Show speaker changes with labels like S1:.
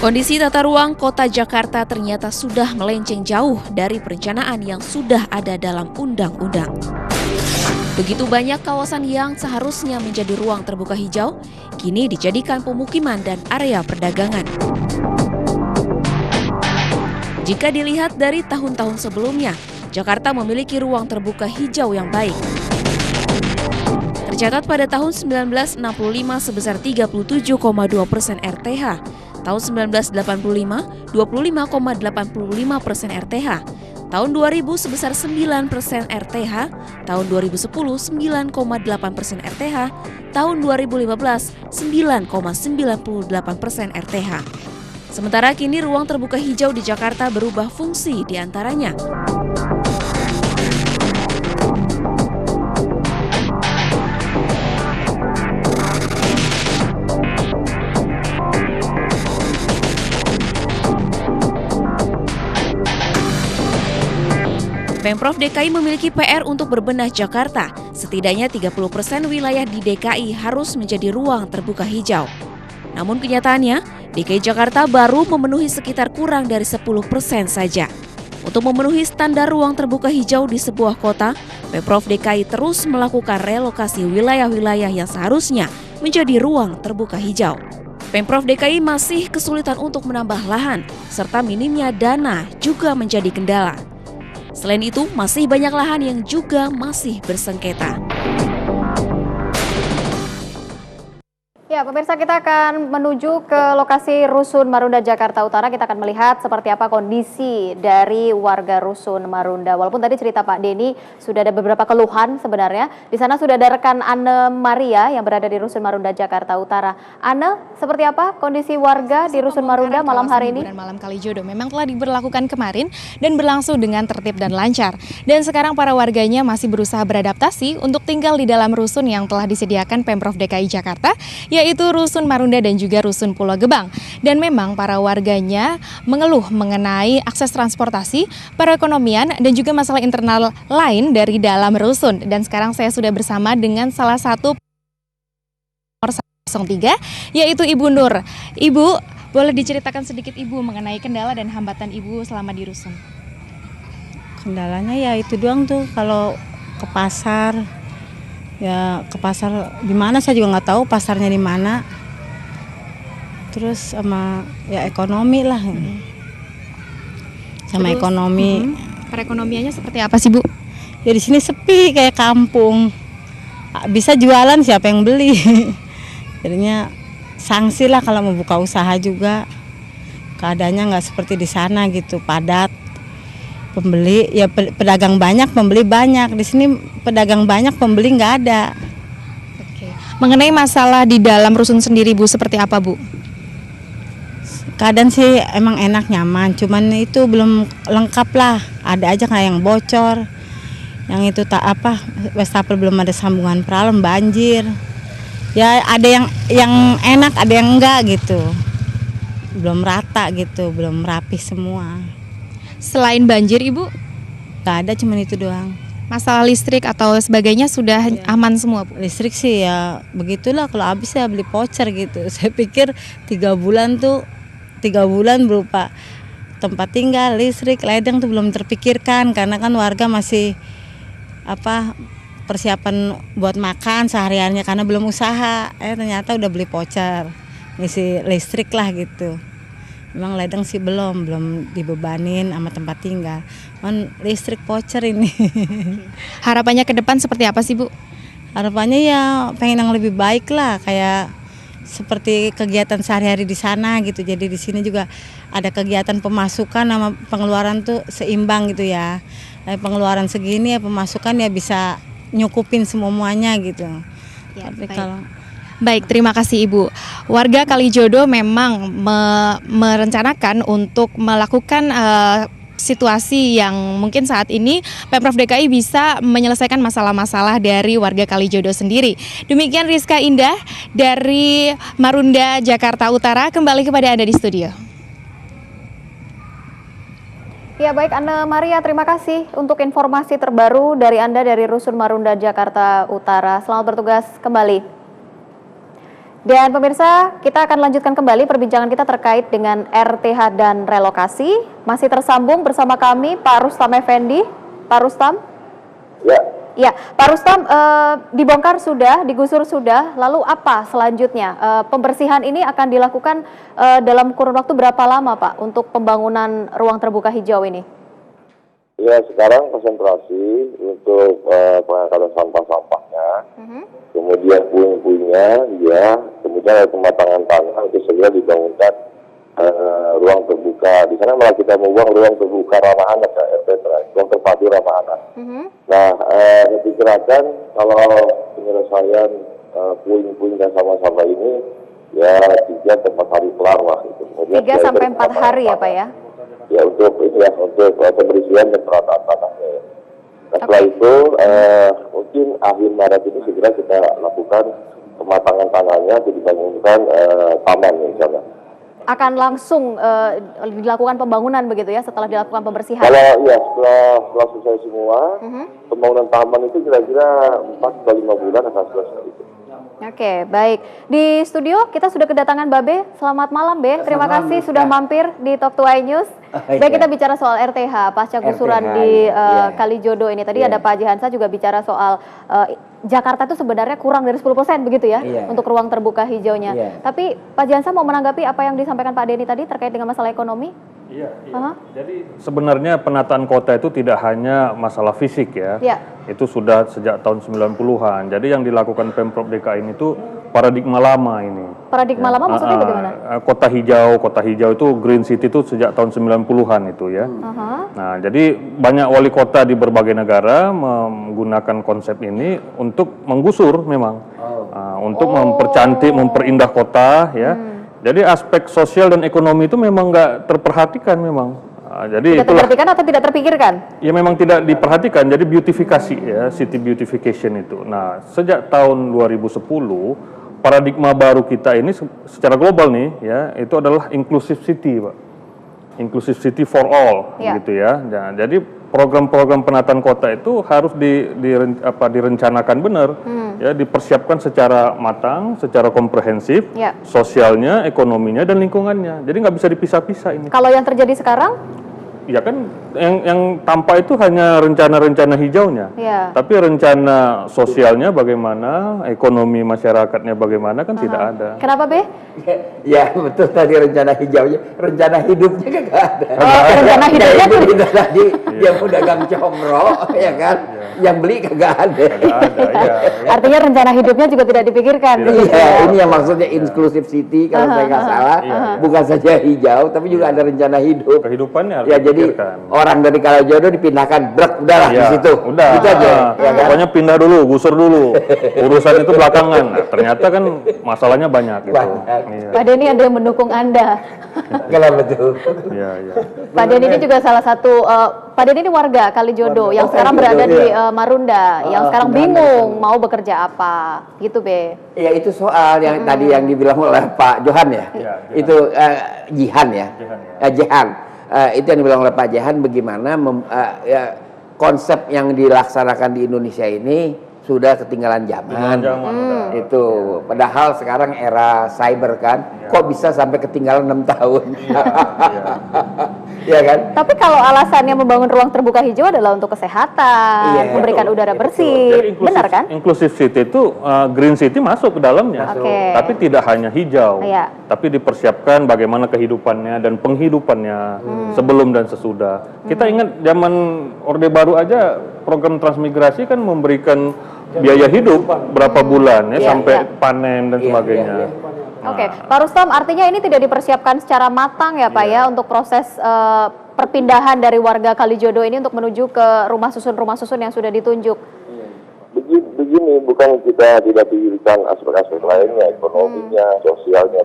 S1: Kondisi tata ruang kota Jakarta ternyata sudah melenceng jauh dari perencanaan yang sudah ada dalam undang-undang. Begitu banyak kawasan yang seharusnya menjadi ruang terbuka hijau, kini dijadikan pemukiman dan area perdagangan. Jika dilihat dari tahun-tahun sebelumnya, Jakarta memiliki ruang terbuka hijau yang baik. Tercatat pada tahun 1965 sebesar 37,2% RTH, tahun 1985 25,85% RTH, tahun 2000 sebesar 9% RTH, tahun 2010 9,8% RTH, tahun 2015 9,98% RTH. Sementara kini ruang terbuka hijau di Jakarta berubah fungsi diantaranya. Pemprov DKI memiliki PR untuk berbenah Jakarta. Setidaknya 30% wilayah di DKI harus menjadi ruang terbuka hijau. Namun kenyataannya, DKI Jakarta baru memenuhi sekitar kurang dari 10% saja. Untuk memenuhi standar ruang terbuka hijau di sebuah kota, Pemprov DKI terus melakukan relokasi wilayah-wilayah yang seharusnya menjadi ruang terbuka hijau. Pemprov DKI masih kesulitan untuk menambah lahan, serta minimnya dana juga menjadi kendala. Selain itu, masih banyak lahan yang juga masih bersengketa.
S2: Ya, pemirsa, kita akan menuju ke lokasi Rusun Marunda, Jakarta Utara. Kita akan melihat seperti apa kondisi dari warga Rusun Marunda. Walaupun tadi cerita Pak Denny sudah ada beberapa keluhan sebenarnya. Di sana sudah ada rekan Anne Maria yang berada di Rusun Marunda, Jakarta Utara. Anne, seperti apa kondisi warga di Rusun Marunda malam hari ini?
S3: Malam Kalijodo memang telah diberlakukan kemarin dan berlangsung dengan tertib dan lancar. Dan sekarang para warganya masih berusaha beradaptasi untuk tinggal di dalam rusun yang telah disediakan Pemprov DKI Jakarta, yaitu Rusun Marunda dan juga Rusun Pulau Gebang. Dan memang para warganya mengeluh mengenai akses transportasi, perekonomian, dan juga masalah internal lain dari dalam rusun. Dan sekarang saya sudah bersama dengan salah satu 03, yaitu Ibu Nur. Ibu, boleh diceritakan sedikit Ibu mengenai kendala dan hambatan Ibu selama di rusun?
S4: Kendalanya ya itu doang tuh, kalau ke pasar. Ya ke pasar di mana saya juga nggak tahu pasarnya di mana. Terus sama ya ekonomi lah. Sama
S3: Terus,
S4: ekonomi.
S3: Perekonomiannya seperti apa sih, Bu?
S4: Ya di sini sepi kayak kampung. Bisa jualan siapa yang beli. Jadinya sanksi lah kalau mau buka usaha juga. Keadaannya nggak seperti di sana gitu, padat. Pembeli ya pedagang banyak, pembeli banyak. Di sini pedagang banyak, pembeli nggak ada.
S3: Oke. Mengenai masalah di dalam rusun sendiri, Bu, seperti apa, Bu?
S4: Keadaan sih emang enak, nyaman, cuman itu belum lengkap lah. Ada aja kayak yang bocor, yang itu tak apa, wastafel belum ada sambungan peralem, banjir. Ya ada yang enak, ada yang enggak gitu. Belum rata gitu, belum rapih semua.
S3: Selain banjir, Ibu,
S4: Gak ada, cuman itu doang.
S3: masalah listrik atau sebagainya sudah aman semua, Bu?
S4: Listrik sih ya begitulah, kalau habis ya beli voucher gitu. Saya pikir 3 bulan berupa tempat tinggal, listrik, ledeng tuh belum terpikirkan, karena kan warga masih persiapan buat makan sehariannya karena belum usaha. Ternyata udah beli voucher, ngisi listrik lah gitu. Memang ledeng sih belum dibebanin sama tempat tinggal. Listrik voucher ini.
S3: Harapannya ke depan seperti apa sih, Bu?
S4: Harapannya ya pengen yang lebih baik lah, kayak seperti kegiatan sehari-hari di sana gitu. Jadi di sini juga ada kegiatan pemasukan sama pengeluaran tuh seimbang gitu ya. Pengeluaran segini ya pemasukan ya bisa nyukupin semuanya gitu.
S3: Ya,
S4: tapi
S3: baik.
S4: kalau
S3: Baik, terima kasih Ibu. Warga Kalijodo memang merencanakan untuk melakukan situasi yang mungkin saat ini Pemprov DKI bisa menyelesaikan masalah-masalah dari warga Kalijodo sendiri. Demikian Rizka Indah dari Marunda, Jakarta Utara. Kembali kepada Anda di studio.
S2: Ya baik, Anne Maria, terima kasih untuk informasi terbaru dari Anda dari Rusun Marunda, Jakarta Utara. Selamat bertugas kembali. Dan pemirsa, kita akan lanjutkan kembali perbincangan kita terkait dengan RTH dan relokasi. Masih tersambung bersama kami Pak Rustam Effendi. Pak Rustam?
S5: Ya.
S2: Ya, Pak Rustam, dibongkar sudah, digusur sudah, lalu apa selanjutnya? Pembersihan ini akan dilakukan dalam kurun waktu berapa lama, Pak, untuk pembangunan ruang terbuka hijau ini?
S5: Ya, sekarang konsentrasi untuk pengangkatan sampah-sampahnya, kemudian puing-puingnya, ya, kemudian ada pematangan tanah untuk segera dibangunkan ruang terbuka. Di sana malah kita membuang ruang terbuka ramah anak, ya, ruang terpadu ramah anak. Nah, diperkirakan kalau penyelesaian puing-puing dan sampah-sampah ini ya 3-4 hari kelar lah. Gitu.
S2: 3-4 hari ya, Pak ya?
S5: Ya untuk ini ya, untuk pembersihan dan perataan tanahnya. Ya. Nah, setelah itu mungkin akhir Maret ini segera kita lakukan pematangan tanahnya untuk dibangunkan taman misalnya.
S2: Akan langsung dilakukan pembangunan begitu ya setelah dilakukan pembersihan?
S5: Kalau ya setelah selesai semua, pembangunan taman itu kira-kira 4-5 bulan akan selesai itu.
S2: Oke, baik. Di studio kita sudah kedatangan Babe. Selamat malam, Be. Terima kasih sudah mampir di Talk to I News. Baik, kita bicara soal RTH pasca gusuran di Kalijodo ini. Tadi ada Pak Jehansa juga bicara soal Jakarta itu sebenarnya kurang dari 10% begitu ya untuk ruang terbuka hijaunya. Tapi Pak Jehansa mau menanggapi apa yang disampaikan Pak Denny tadi terkait dengan masalah ekonomi?
S6: Iya. Jadi sebenarnya penataan kota itu tidak hanya masalah fisik ya. Itu sudah sejak tahun 90-an. Jadi yang dilakukan Pemprov DKI ini itu paradigma lama ini.
S2: Paradigma lama maksudnya bagaimana?
S5: Kota hijau itu Green City itu sejak tahun 90-an itu ya. Nah, jadi banyak wali kota di berbagai negara menggunakan konsep ini untuk menggusur memang. Untuk mempercantik, memperindah kota ya. Jadi aspek sosial dan ekonomi itu memang nggak terperhatikan memang. Jadi
S2: tidak terperhatikan atau tidak terpikirkan?
S5: Ya memang tidak diperhatikan. Jadi beautifikasi ya, city beautification itu. Nah, sejak tahun 2010 paradigma baru kita ini secara global nih ya, itu adalah inclusive city, Pak. Inclusive city for all gitu ya. Nah, jadi program-program penataan kota itu harus direncanakan benar, ya, dipersiapkan secara matang, secara komprehensif, sosialnya, ekonominya, dan lingkungannya. Jadi nggak bisa dipisah-pisah ini.
S2: Kalau yang terjadi sekarang?
S5: Ya kan, yang tampak itu hanya rencana-rencana hijaunya, tapi rencana sosialnya bagaimana, ekonomi masyarakatnya bagaimana kan tidak ada.
S2: Kenapa, Be?
S7: Ya betul tadi rencana hijaunya, rencana hidupnya kan nggak ada.
S2: Rencana hidupnya tuh
S7: tadi yang pedagang comro, ya kan, yang beli kagak ada.
S2: Artinya rencana hidupnya juga tidak dipikirkan.
S7: Iya, ini yang maksudnya inclusive city kalau saya nggak salah, bukan saja hijau, tapi juga ada rencana hidup.
S5: Kehidupannya harus
S7: jadi orang dari Kalijodo dipindahkan, udahlah di situ.
S5: Udah.
S7: Gitu aja.
S5: Pokoknya pindah dulu, gusur dulu. Urusan itu belakangan. Nah, ternyata kan masalahnya banyak gitu.
S2: Pak Denny ada yang mendukung Anda.
S7: Kalau betul.
S2: Pak Denny ini juga salah satu Pak Denny ini warga Kalijodo yang sekarang berada di Marunda, yang sekarang bingung mau bekerja apa, gitu, Be.
S7: Ya itu soal yang tadi yang dibilang oleh Pak Johan ya. Itu Jihan ya. Jihan. Itu yang dibilang oleh Pak Jehan, bagaimana konsep yang dilaksanakan di Indonesia ini sudah ketinggalan zaman. Itu padahal sekarang era cyber kan, kok bisa sampai ketinggalan 6 tahun. Ya kan?
S2: Tapi kalau alasannya membangun ruang terbuka hijau adalah untuk kesehatan, memberikan udara bersih, benar kan?
S5: Inclusive city itu green city masuk ke dalamnya, tapi tidak hanya hijau, tapi dipersiapkan bagaimana kehidupannya dan penghidupannya sebelum dan sesudah. Kita ingat zaman Orde Baru aja program transmigrasi kan memberikan biaya hidup berapa bulan ya sampai panen dan sebagainya.
S2: Oke, Pak Rustam, artinya ini tidak dipersiapkan secara matang ya Pak ya untuk proses perpindahan dari warga Kalijodo ini untuk menuju ke rumah susun yang sudah ditunjuk.
S5: Begini, bukan kita tidak pikirkan aspek-aspek lainnya, ekonominya, sosialnya.